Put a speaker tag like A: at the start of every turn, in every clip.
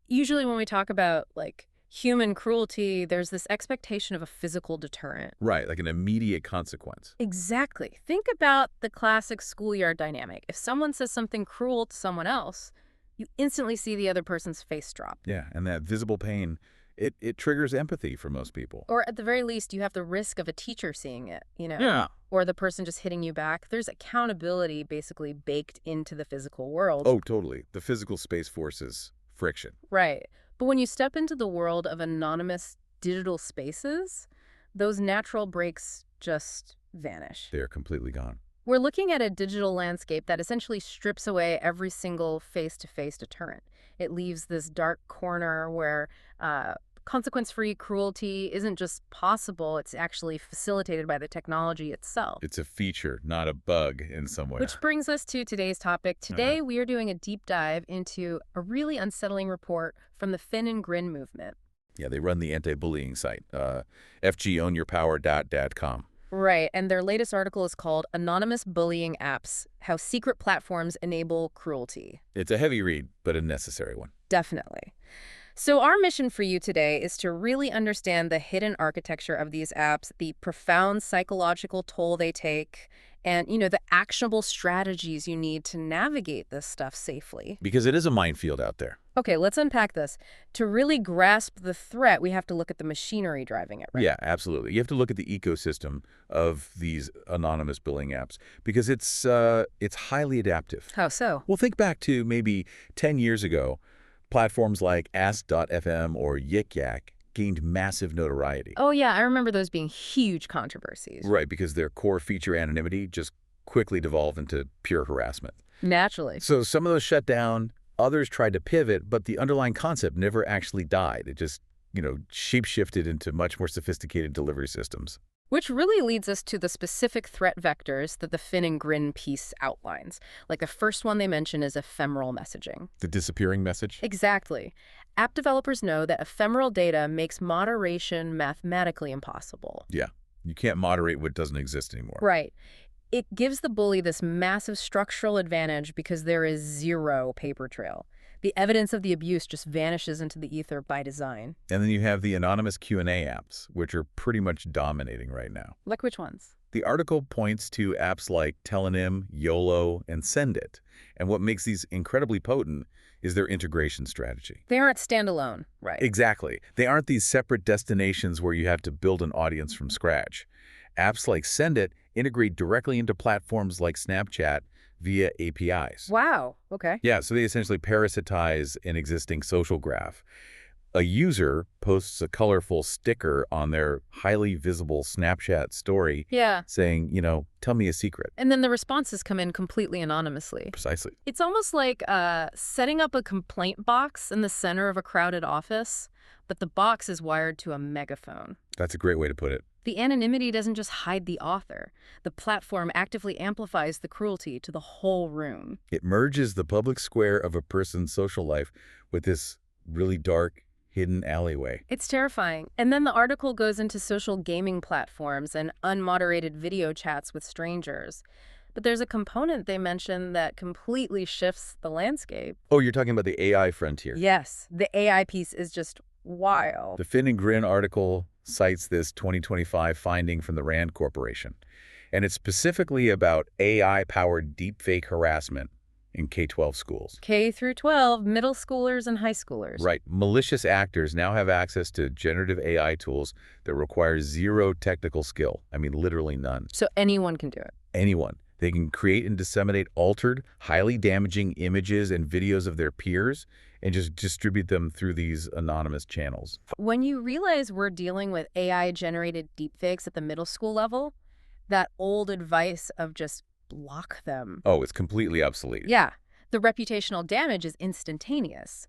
A: Usually when we talk about, like, human cruelty, there's this expectation of a physical deterrent.
B: Right, like an immediate consequence.
A: Exactly. Think about the classic schoolyard dynamic. If someone says something cruel to someone else, you instantly see the other person's face drop.
B: Yeah, and that visible pain, it triggers empathy for most people.
A: Or at the very least, you have the risk of a teacher seeing it.
B: Yeah.
A: Or the person just hitting you back. There's accountability basically baked into the physical world.
B: Oh, totally. The physical space forces friction.
A: Right. But when you step into the world of anonymous digital spaces, those natural breaks just vanish.
B: They're completely gone.
A: We're looking at a digital landscape that essentially strips away every single face-to-face deterrent. It leaves this dark corner where consequence-free cruelty isn't just possible, it's actually facilitated by the technology itself.
B: It's a feature, not a bug in some way.
A: Which brings us to today's topic. Today, we are doing a deep dive into a really unsettling report from the Fin and Grin movement.
B: Yeah, they run the anti-bullying site, fgownyourpower.com.
A: Right, and their latest article is called Anonymous Bullying Apps, How Secret Platforms Enable Cruelty.
B: It's a heavy read, but a necessary one.
A: Definitely. So our mission for you today is to really understand the hidden architecture of these apps, the profound psychological toll they take, and, the actionable strategies you need to navigate this stuff safely.
B: Because it is a minefield out there.
A: Okay, let's unpack this. To really grasp the threat, we have to look at the machinery driving it, right?
B: Yeah, absolutely. You have to look at the ecosystem of these anonymous billing apps because it's highly adaptive.
A: How so?
B: Well, think back to maybe 10 years ago. Platforms like Ask.fm or Yik Yak gained massive notoriety.
A: Oh, yeah, I remember those being huge controversies.
B: Right, because their core feature anonymity just quickly devolved into pure harassment.
A: Naturally.
B: So some of those shut down, others tried to pivot, but the underlying concept never actually died. It just, shape-shifted into much more sophisticated delivery systems.
A: Which really leads us to the specific threat vectors that the Fin and Grin piece outlines. Like the first one they mention is ephemeral messaging.
B: The disappearing message?
A: Exactly. App developers know that ephemeral data makes moderation mathematically impossible.
B: Yeah. You can't moderate what doesn't exist anymore.
A: Right. It gives the bully this massive structural advantage because there is zero paper trail. The evidence of the abuse just vanishes into the ether by design.
B: And then you have the anonymous Q&A apps, which are pretty much dominating right now.
A: Like which ones?
B: The article points to apps like Telenym, YOLO, and Sendit. And what makes these incredibly potent is their integration strategy.
A: They aren't standalone, right?
B: Exactly. They aren't these separate destinations where you have to build an audience from scratch. Apps like Sendit integrate directly into platforms like Snapchat via APIs.
A: Wow. Okay.
B: Yeah, so they essentially parasitize an existing social graph. A user posts a colorful sticker on their highly visible Snapchat story saying, tell me a secret.
A: And then the responses come in completely anonymously.
B: Precisely.
A: It's almost like setting up a complaint box in the center of a crowded office, but the box is wired to a megaphone.
B: That's a great way to put it.
A: The anonymity doesn't just hide the author. The platform actively amplifies the cruelty to the whole room.
B: It merges the public square of a person's social life with this really dark, hidden alleyway.
A: It's terrifying. And then the article goes into social gaming platforms and unmoderated video chats with strangers. But there's a component they mention that completely shifts the landscape.
B: Oh, you're talking about the AI frontier.
A: Yes, the AI piece is just wild.
B: The Fin and Grin article cites this 2025 finding from the RAND Corporation. And it's specifically about AI-powered deepfake harassment in K-12 schools.
A: K through 12, middle schoolers and high schoolers.
B: Right. Malicious actors now have access to generative AI tools that require zero technical skill. I mean, literally none.
A: So anyone can do it.
B: Anyone. They can create and disseminate altered, highly damaging images and videos of their peers and just distribute them through these anonymous channels.
A: When you realize we're dealing with AI-generated deepfakes at the middle school level, that old advice of just block them.
B: Oh, it's completely obsolete.
A: Yeah. The reputational damage is instantaneous.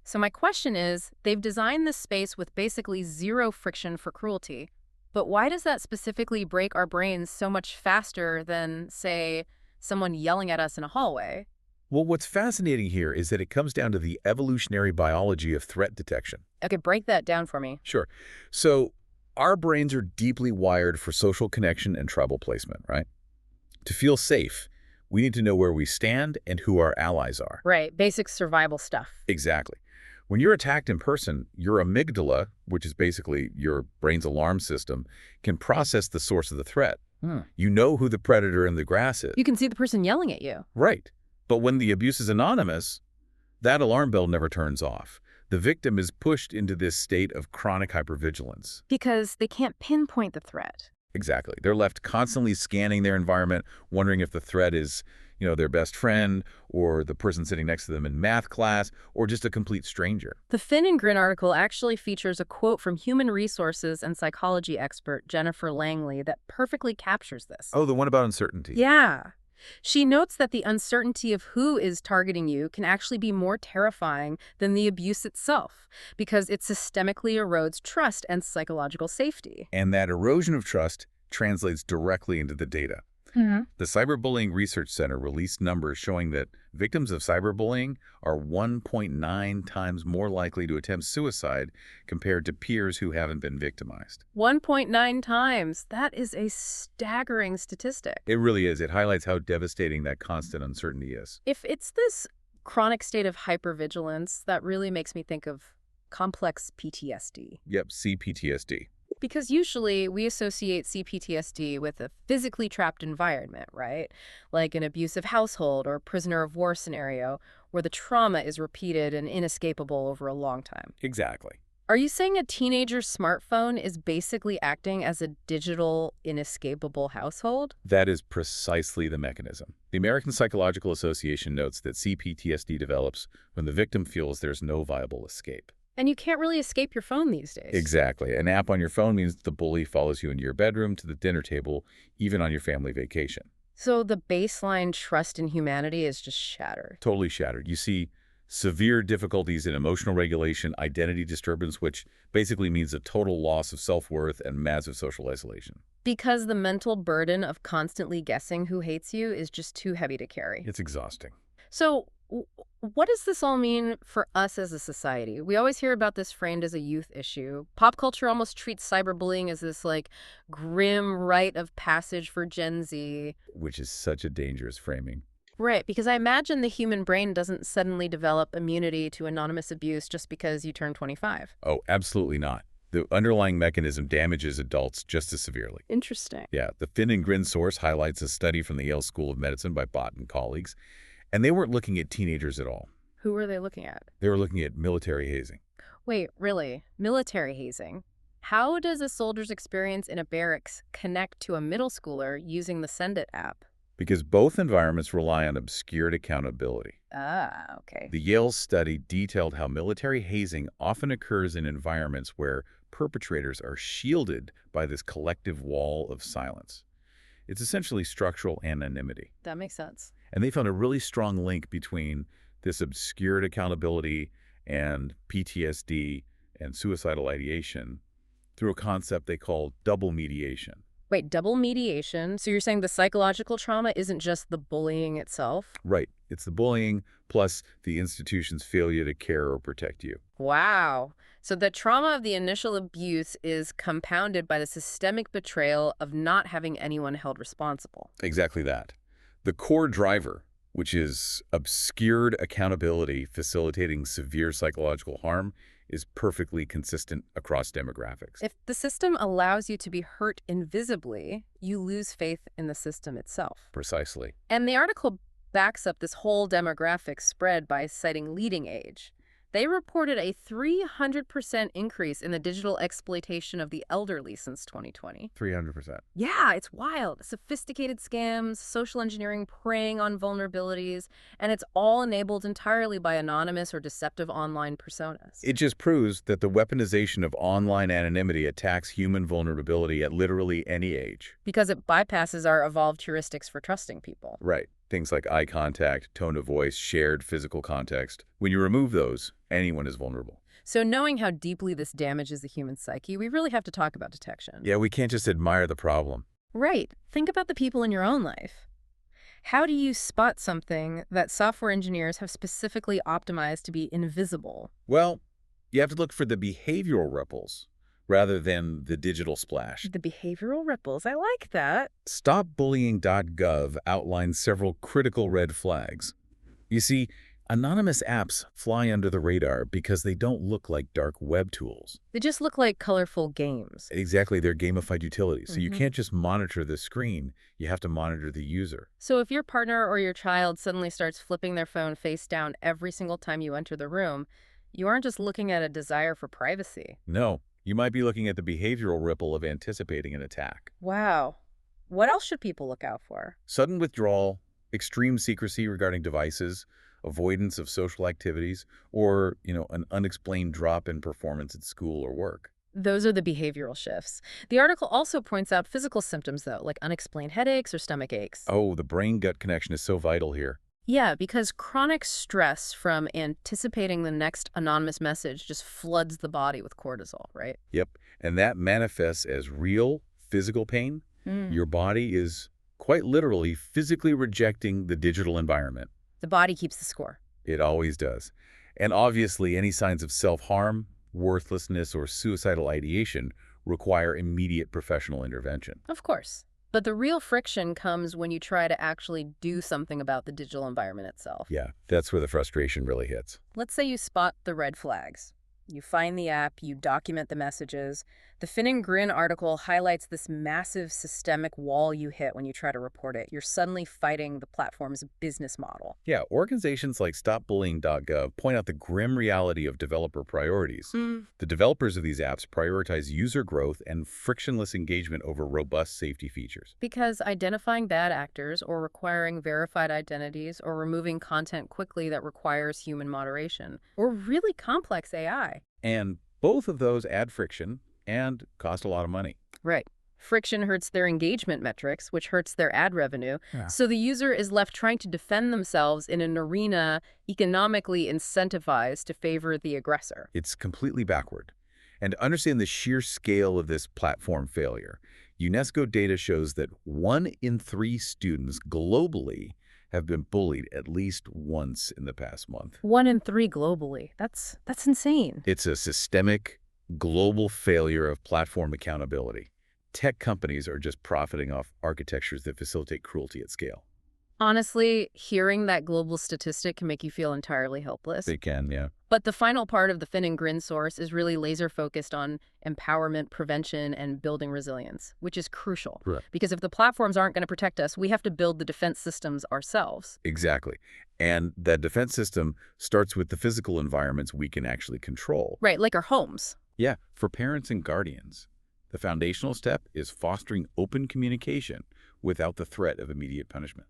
A: So my question is, they've designed this space with basically zero friction for cruelty. But why does that specifically break our brains so much faster than, say, someone yelling at us in a hallway?
B: Well, what's fascinating here is that it comes down to the evolutionary biology of threat detection.
A: Okay, break that down for me.
B: Sure. So our brains are deeply wired for social connection and tribal placement, right? To feel safe, we need to know where we stand and who our allies are.
A: Right, basic survival stuff.
B: Exactly. When you're attacked in person, your amygdala, which is basically your brain's alarm system, can process the source of the threat. You know who the predator in the grass is.
A: You can see the person yelling at you.
B: Right. But when the abuse is anonymous, that alarm bell never turns off. The victim is pushed into this state of chronic hypervigilance.
A: Because they can't pinpoint the threat.
B: Exactly. They're left constantly scanning their environment, wondering if the threat is, their best friend or the person sitting next to them in math class or just a complete stranger.
A: The Fin and Grin article actually features a quote from human resources and psychology expert Jennifer Langley that perfectly captures this.
B: Oh, the one about uncertainty.
A: Yeah. She notes that the uncertainty of who is targeting you can actually be more terrifying than the abuse itself because it systemically erodes trust and psychological safety.
B: And that erosion of trust translates directly into the data. The Cyberbullying Research Center released numbers showing that victims of cyberbullying are 1.9 times more likely to attempt suicide compared to peers who haven't been victimized.
A: 1.9 times. That is a staggering statistic.
B: It really is. It highlights how devastating that constant uncertainty is.
A: If it's this chronic state of hypervigilance, that really makes me think of complex PTSD.
B: Yep, CPTSD.
A: Because usually we associate CPTSD with a physically trapped environment, right? Like an abusive household or prisoner of war scenario where the trauma is repeated and inescapable over a long time.
B: Exactly.
A: Are you saying a teenager's smartphone is basically acting as a digital, inescapable household?
B: That is precisely the mechanism. The American Psychological Association notes that CPTSD develops when the victim feels there's no viable escape.
A: And you can't really escape your phone these days.
B: Exactly. An app on your phone means the bully follows you into your bedroom, to the dinner table, even on your family vacation.
A: So the baseline trust in humanity is just shattered.
B: Totally shattered. You see severe difficulties in emotional regulation, identity disturbance, which basically means a total loss of self-worth and massive social isolation.
A: Because the mental burden of constantly guessing who hates you is just too heavy to carry.
B: It's exhausting.
A: So what does this all mean for us as a society? We always hear about this framed as a youth issue. Pop culture almost treats cyberbullying as this, grim rite of passage for Gen Z.
B: Which is such a dangerous framing.
A: Right, because I imagine the human brain doesn't suddenly develop immunity to anonymous abuse just because you turn 25.
B: Oh, absolutely not. The underlying mechanism damages adults just as severely.
A: Interesting.
B: Yeah, the Fin and Grin source highlights a study from the Yale School of Medicine by Bott and colleagues. And they weren't looking at teenagers at all.
A: Who were they looking at?
B: They were looking at military hazing.
A: Wait, really? Military hazing? How does a soldier's experience in a barracks connect to a middle schooler using the Send It app?
B: Because both environments rely on obscured accountability.
A: Ah, okay.
B: The Yale study detailed how military hazing often occurs in environments where perpetrators are shielded by this collective wall of silence. It's essentially structural anonymity.
A: That makes sense.
B: And they found a really strong link between this obscured accountability and PTSD and suicidal ideation through a concept they call double mediation.
A: Wait, double mediation? So you're saying the psychological trauma isn't just the bullying itself?
B: Right. It's the bullying plus the institution's failure to care or protect you.
A: Wow. So the trauma of the initial abuse is compounded by the systemic betrayal of not having anyone held responsible.
B: Exactly that. The core driver, which is obscured accountability facilitating severe psychological harm, is perfectly consistent across demographics.
A: If the system allows you to be hurt invisibly, you lose faith in the system itself.
B: Precisely.
A: And the article backs up this whole demographic spread by citing leading age. They reported a 300% increase in the digital exploitation of the elderly since 2020.
B: 300%.
A: Yeah, it's wild. Sophisticated scams, social engineering preying on vulnerabilities, and it's all enabled entirely by anonymous or deceptive online personas.
B: It just proves that the weaponization of online anonymity attacks human vulnerability at literally any age.
A: Because it bypasses our evolved heuristics for trusting people.
B: Right. Things like eye contact, tone of voice, shared physical context. When you remove those, anyone is vulnerable.
A: So knowing how deeply this damages the human psyche, we really have to talk about detection.
B: Yeah, we can't just admire the problem.
A: Right. Think about the people in your own life. How do you spot something that software engineers have specifically optimized to be invisible?
B: Well, you have to look for the behavioral ripples rather than the digital splash.
A: The behavioral ripples. I like that.
B: StopBullying.gov outlines several critical red flags. You see, Anonymous apps fly under the radar because they don't look like dark web tools.
A: They just look like colorful games.
B: Exactly, they're gamified utilities. So you can't just monitor the screen, you have to monitor the user.
A: So if your partner or your child suddenly starts flipping their phone face down every single time you enter the room, you aren't just looking at a desire for privacy.
B: No, you might be looking at the behavioral ripple of anticipating an attack.
A: Wow. What else should people look out for?
B: Sudden withdrawal, extreme secrecy regarding devices, avoidance of social activities, or, an unexplained drop in performance at school or work.
A: Those are the behavioral shifts. The article also points out physical symptoms, though, like unexplained headaches or stomach aches.
B: Oh, the brain-gut connection is so vital here.
A: Yeah, because chronic stress from anticipating the next anonymous message just floods the body with cortisol, right?
B: Yep, and that manifests as real physical pain. Your body is quite literally physically rejecting the digital environment.
A: The body keeps the score.
B: It always does. And obviously, any signs of self-harm, worthlessness, or suicidal ideation require immediate professional intervention.
A: Of course. But the real friction comes when you try to actually do something about the digital environment itself.
B: Yeah, that's where the frustration really hits.
A: Let's say you spot the red flags. You find the app, you document the messages. The Fin and Grin article highlights this massive systemic wall you hit when you try to report it. You're suddenly fighting the platform's business model.
B: Yeah, organizations like StopBullying.gov point out the grim reality of developer priorities. The developers of these apps prioritize user growth and frictionless engagement over robust safety features.
A: Because identifying bad actors or requiring verified identities or removing content quickly that requires human moderation or really complex AI.
B: And both of those add friction and cost a lot of money.
A: Right. Friction hurts their engagement metrics, which hurts their ad revenue.
B: Yeah.
A: So the user is left trying to defend themselves in an arena economically incentivized to favor the aggressor.
B: It's completely backward. And to understand the sheer scale of this platform failure, UNESCO data shows that 1 in 3 students globally have been bullied at least once in the past month.
A: 1 in 3 globally. That's insane.
B: It's a systemic, global failure of platform accountability. Tech companies are just profiting off architectures that facilitate cruelty at scale.
A: Honestly, hearing that global statistic can make you feel entirely helpless.
B: They can, yeah.
A: But the final part of the Fin and Grin source is really laser-focused on empowerment, prevention, and building resilience, which is crucial.
B: Right.
A: Because if the platforms aren't going to protect us, we have to build the defense systems ourselves.
B: Exactly. And that defense system starts with the physical environments we can actually control.
A: Right, like our homes.
B: Yeah, for parents and guardians. The foundational step is fostering open communication without the threat of immediate punishment.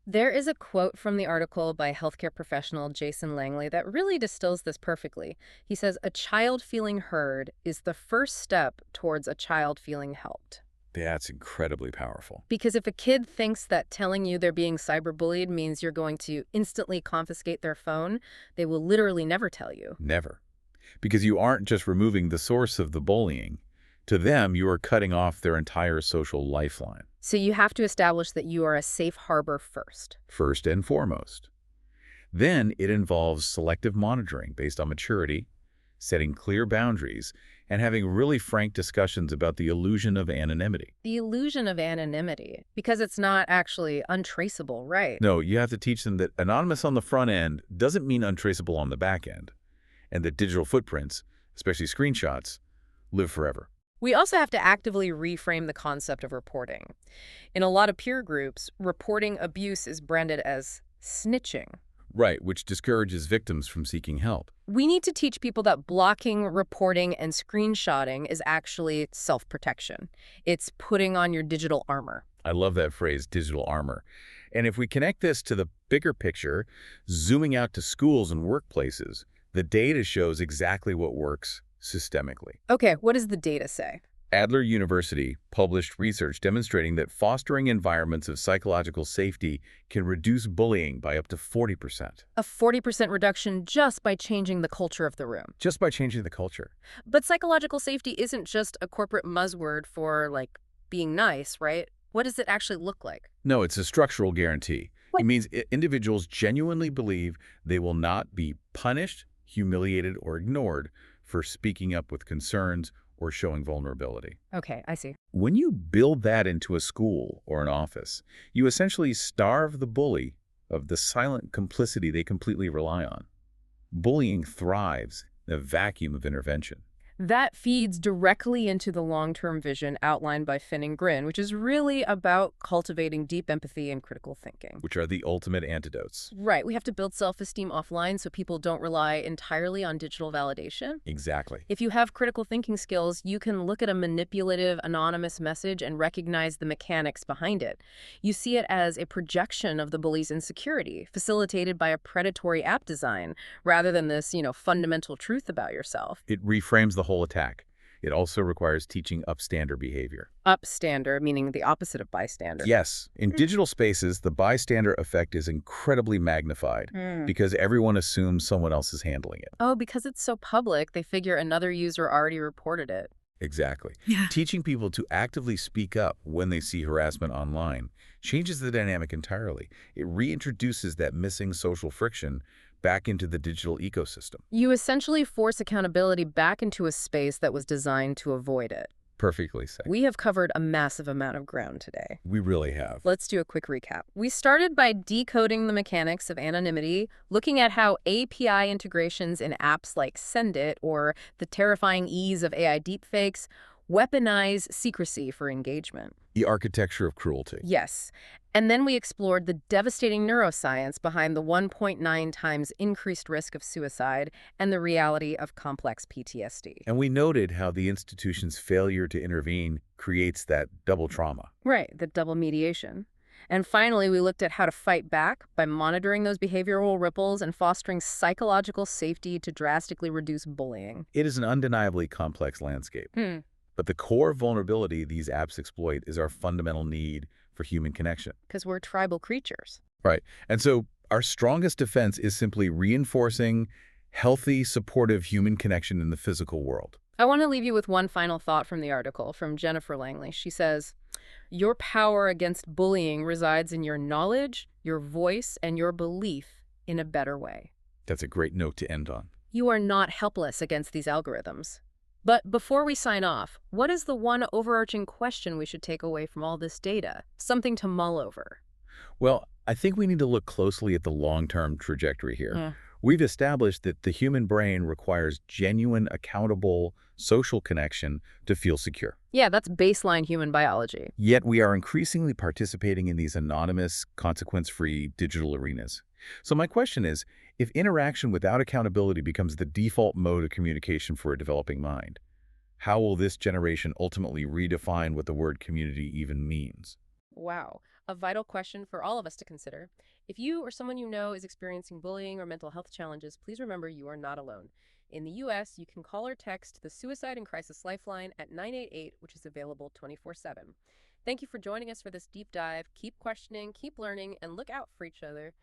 A: There is a quote from the article by healthcare professional Jason Langley that really distills this perfectly. He says, "A child feeling heard is the first step towards a child feeling helped."
B: That's incredibly powerful.
A: Because if a kid thinks that telling you they're being cyberbullied means you're going to instantly confiscate their phone, they will literally never tell you.
B: Never. Because you aren't just removing the source of the bullying. To them, you are cutting off their entire social lifeline.
A: So you have to establish that you are a safe harbor first.
B: First and foremost. Then it involves selective monitoring based on maturity, setting clear boundaries, and having really frank discussions about the illusion of anonymity.
A: The illusion of anonymity, because it's not actually untraceable, right?
B: No, you have to teach them that anonymous on the front end doesn't mean untraceable on the back end, and that digital footprints, especially screenshots, live forever.
A: We also have to actively reframe the concept of reporting. In a lot of peer groups, reporting abuse is branded as snitching.
B: Right, which discourages victims from seeking help.
A: We need to teach people that blocking, reporting, and screenshotting is actually self-protection. It's putting on your digital armor.
B: I love that phrase, digital armor. And if we connect this to the bigger picture, zooming out to schools and workplaces, the data shows exactly what works systemically.
A: Okay, what does the data say?
B: Adler University published research demonstrating that fostering environments of psychological safety can reduce bullying by up to 40%.
A: A 40% reduction just by changing the culture of the room.
B: Just by changing the culture.
A: But psychological safety isn't just a corporate buzzword for, like, being nice, right? What does it actually look like?
B: No, it's a structural guarantee.
A: What?
B: It means individuals genuinely believe they will not be punished, humiliated, or ignored for speaking up with concerns or showing vulnerability.
A: Okay, I see.
B: When you build that into a school or an office, you essentially starve the bully of the silent complicity they completely rely on. Bullying thrives in a vacuum of intervention,
A: That feeds directly into the long-term vision outlined by Finn and Grin, which is really about cultivating deep empathy and critical thinking.
B: which are the ultimate antidotes.
A: Right, we have to build self-esteem offline so people don't rely entirely on digital validation.
B: Exactly.
A: If you have critical thinking skills, you can look at a manipulative, anonymous message and recognize the mechanics behind it. You see it as a projection of the bully's insecurity, facilitated by a predatory app design, rather than this, fundamental truth about yourself.
B: It reframes the whole attack. It also requires teaching upstander behavior.
A: Upstander, meaning the opposite of bystander.
B: Yes, in digital spaces, the bystander effect is incredibly magnified because everyone assumes someone else is handling it.
A: Oh, because it's so public, they figure another user already reported it.
B: Exactly.
A: Yeah.
B: Teaching people to actively speak up when they see harassment online changes the dynamic entirely. It reintroduces that missing social friction back into the digital ecosystem.
A: You essentially force accountability back into a space that was designed to avoid it.
B: Perfectly said.
A: We have covered a massive amount of ground today.
B: We really have.
A: Let's do a quick recap. We started by decoding the mechanics of anonymity, looking at how API integrations in apps like Send It or the terrifying ease of AI deepfakes weaponize secrecy for engagement.
B: The architecture of cruelty.
A: Yes. And then we explored the devastating neuroscience behind the 1.9 times increased risk of suicide and the reality of complex PTSD.
B: And we noted how the institution's failure to intervene creates that double trauma.
A: Right, the double mediation. And finally, we looked at how to fight back by monitoring those behavioral ripples and fostering psychological safety to drastically reduce bullying.
B: It is an undeniably complex landscape. But the core vulnerability these apps exploit is our fundamental need for human connection.
A: Because we're tribal creatures.
B: Right. And so our strongest defense is simply reinforcing healthy, supportive human connection in the physical world.
A: I want to leave you with one final thought from the article from Jennifer Langley. She says, "Your power against bullying resides in your knowledge, your voice, and your belief in a better way."
B: That's a great note to end on.
A: You are not helpless against these algorithms. But before we sign off, what is the one overarching question we should take away from all this data? Something to mull over.
B: Well, I think we need to look closely at the long-term trajectory here. We've established that the human brain requires genuine, accountable, social connection to feel secure.
A: Yeah, that's baseline human biology.
B: Yet we are increasingly participating in these anonymous, consequence-free digital arenas. So my question is, if interaction without accountability becomes the default mode of communication for a developing mind, how will this generation ultimately redefine what the word community even means?
A: Wow, a vital question for all of us to consider. If you or someone you know is experiencing bullying or mental health challenges, please remember you are not alone. In the U.S., you can call or text the Suicide and Crisis Lifeline at 988, which is available 24/7. Thank you for joining us for this deep dive. Keep questioning, keep learning, and look out for each other.